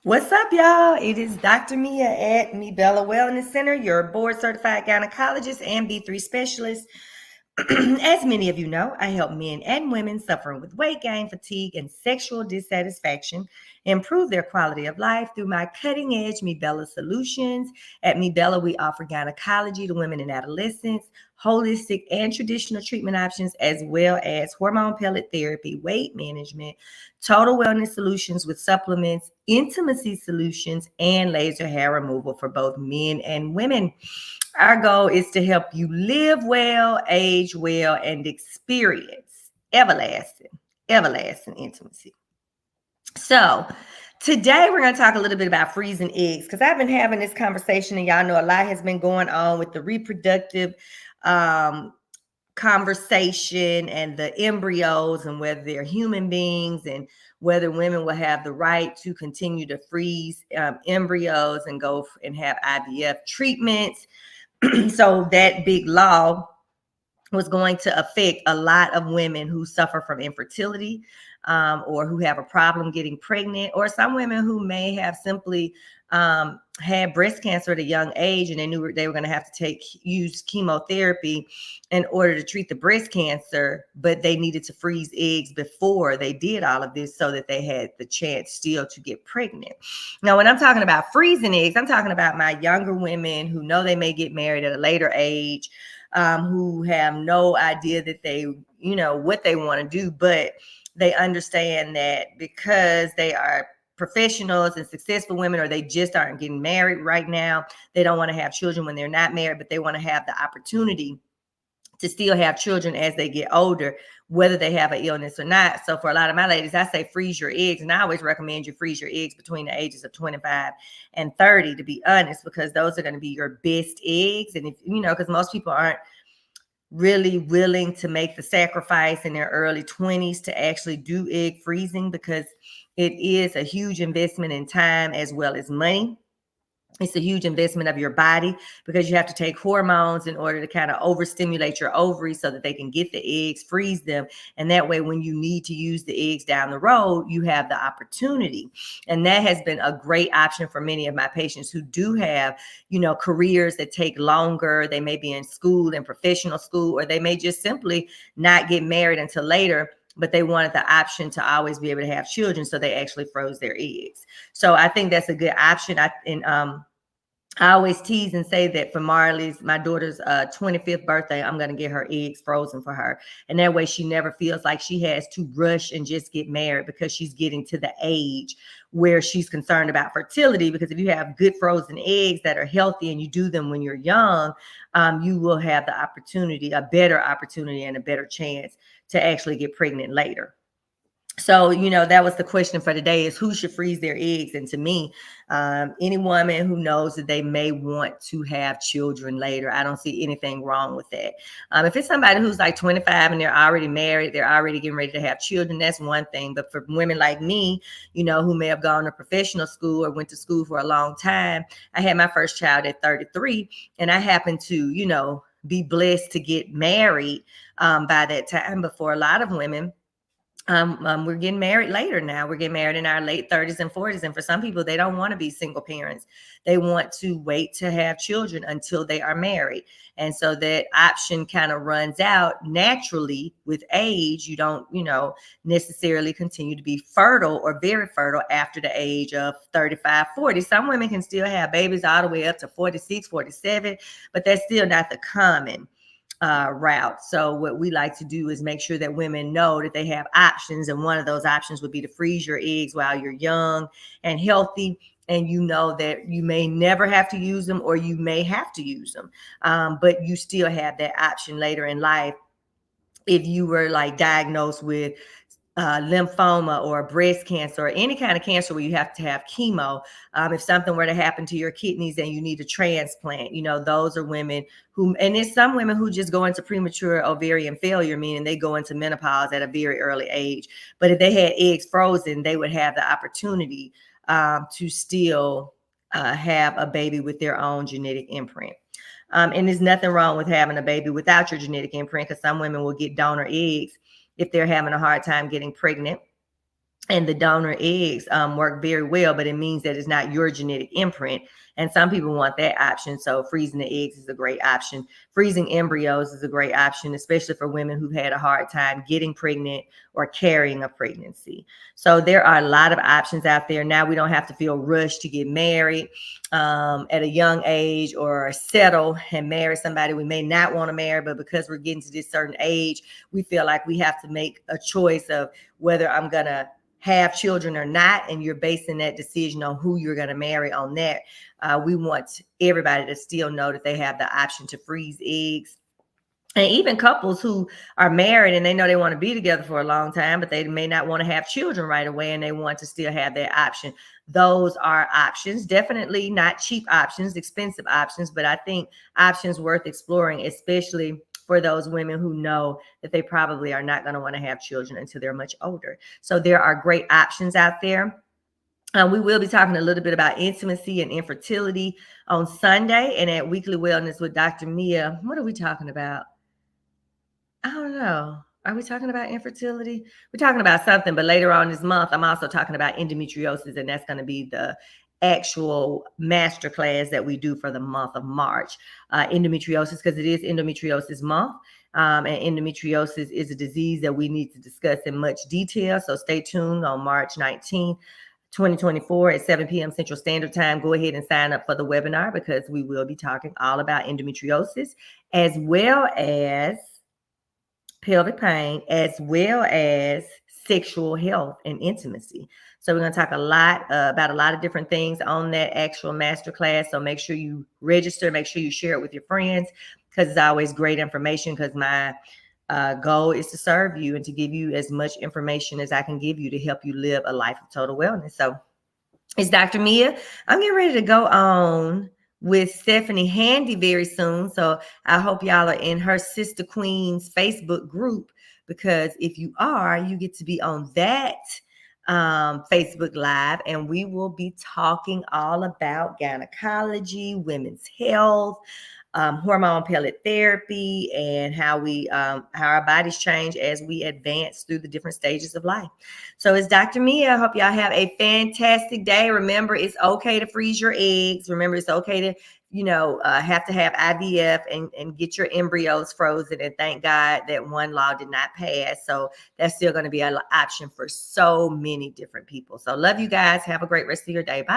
What's up, y'all? It is Dr. Mia at Me Bella Wellness Center, your board certified gynecologist and B3 specialist. As many of you know, I help men and women suffering with weight gain, fatigue, and sexual dissatisfaction improve their quality of life through my cutting edge Me Bella solutions. At Me Bella, we offer gynecology to women and adolescents, holistic and traditional treatment options, as well as hormone pellet therapy, weight management, total wellness solutions with supplements, intimacy solutions, and laser hair removal for both men and women. Our goal is to help you live well, age well, and experience everlasting intimacy. So, today we're going to talk a little bit about freezing eggs because I've been having this conversation, and y'all know a lot has been going on with the reproductive conversation and the embryos and whether they're human beings and whether women will have the right to continue to freeze embryos and go and have IVF treatments. So that big law was going to affect a lot of women who suffer from infertility or who have a problem getting pregnant, or some women who may have simply had breast cancer at a young age and they knew they were going to have to use chemotherapy in order to treat the breast cancer, but they needed to freeze eggs before they did all of this so that they had the chance still to get pregnant. Now, when I'm talking about freezing eggs, I'm talking about my younger women who know they may get married at a later age, who have no idea that they, what they want to do, but they understand that because they are professionals and successful women, or they just aren't getting married right now, they don't want to have children when they're not married, but they want to have the opportunity to still have children as they get older, whether they have an illness or not. So for a lot of my ladies, I say freeze your eggs. And I always recommend you freeze your eggs between the ages of 25 and 30, to be honest, because those are going to be your best eggs. And if, because most people aren't really willing to make the sacrifice in their early 20s to actually do egg freezing, because it is a huge investment in time as well as money. It's a huge investment of your body because you have to take hormones in order to kind of overstimulate your ovaries so that they can get the eggs, freeze them. And that way, when you need to use the eggs down the road, you have the opportunity. And that has been a great option for many of my patients who do have, careers that take longer. They may be in school, in professional school, or they may just simply not get married until later, but they wanted the option to always be able to have children. So they actually froze their eggs. So I think that's a good option. I always tease and say that for my daughter's 25th birthday, I'm going to get her eggs frozen for her. And that way she never feels like she has to rush and just get married, because she's getting to the age where she's concerned about fertility. Because if you have good frozen eggs that are healthy and you do them when you're young, you will have the opportunity, a better opportunity and a better chance to actually get pregnant later. So, that was the question for today, is who should freeze their eggs? And to me, any woman who knows that they may want to have children later, I don't see anything wrong with that. If it's somebody who's like 25 and they're already married, they're already getting ready to have children, that's one thing. But for women like me, who may have gone to professional school or went to school for a long time, I had my first child at 33, and I happened to, be blessed to get married by that time. But for a lot of women, we're getting married later now. We're getting married in our late 30s and 40s. And for some people, they don't want to be single parents. They want to wait to have children until they are married. And so that option kind of runs out naturally with age. You don't, necessarily continue to be fertile or very fertile after the age of 35, 40. Some women can still have babies all the way up to 46, 47, but that's still not the common route. So what we like to do is make sure that women know that they have options. And one of those options would be to freeze your eggs while you're young and healthy. And that you may never have to use them, or you may have to use them. But you still have that option later in life. If you were like diagnosed with lymphoma or breast cancer or any kind of cancer where you have to have chemo, if something were to happen to your kidneys and you need a transplant, those are women who, and there's some women who just go into premature ovarian failure, meaning they go into menopause at a very early age. But if they had eggs frozen, they would have the opportunity to still have a baby with their own genetic imprint. And there's nothing wrong with having a baby without your genetic imprint, because some women will get donor eggs if they're having a hard time getting pregnant. and the donor eggs work very well, but it means that it's not your genetic imprint. And some people want that option. So freezing the eggs is a great option. Freezing embryos is a great option, especially for women who've had a hard time getting pregnant or carrying a pregnancy. So there are a lot of options out there. Now we don't have to feel rushed to get married at a young age, or settle and marry somebody we may not want to marry, but because we're getting to this certain age, we feel like we have to make a choice of whether I'm going to have children or not, and you're basing that decision on who you're going to marry on that. We want everybody to still know that they have the option to freeze eggs. And even couples who are married and they know they want to be together for a long time, but they may not want to have children right away, and they want to still have that option. Those are options, definitely not cheap options, expensive options, but I think options worth exploring, especially for those women who know that they probably are not going to want to have children until they're much older. So there are great options out there. We will be talking a little bit about intimacy and infertility on Sunday, and at Weekly Wellness with Dr. Mia. What are we talking about? I don't know. Are we talking about infertility? We're talking about something, but later on this month, I'm also talking about endometriosis, and that's going to be the actual masterclass that we do for the month of March. Endometriosis, because it is endometriosis month. And endometriosis is a disease that we need to discuss in much detail. So stay tuned on March 19th. 2024 at 7 p.m. Central Standard Time. Go ahead and sign up for the webinar, because we will be talking all about endometriosis, as well as pelvic pain, as well as sexual health and intimacy. So we're going to talk a lot about a lot of different things on that actual masterclass. So make sure you register, make sure you share it with your friends, because it's always great information, because my goal is to serve you and to give you as much information as I can give you to help you live a life of total wellness. So it's Dr. Mia. I'm getting ready to go on with Stephanie Handy very soon. So I hope y'all are in her Sister Queen's Facebook group, because if you are, you get to be on that Facebook Live, and we will be talking all about gynecology, women's health, hormone pellet therapy, and how our bodies change as we advance through the different stages of life. So it's Dr. Mia. I hope y'all have a fantastic day. Remember, it's okay to freeze your eggs. Remember, it's okay to have to have IVF and get your embryos frozen. And thank God that one law did not pass. So that's still going to be an option for so many different people. So love you guys. Have a great rest of your day. Bye.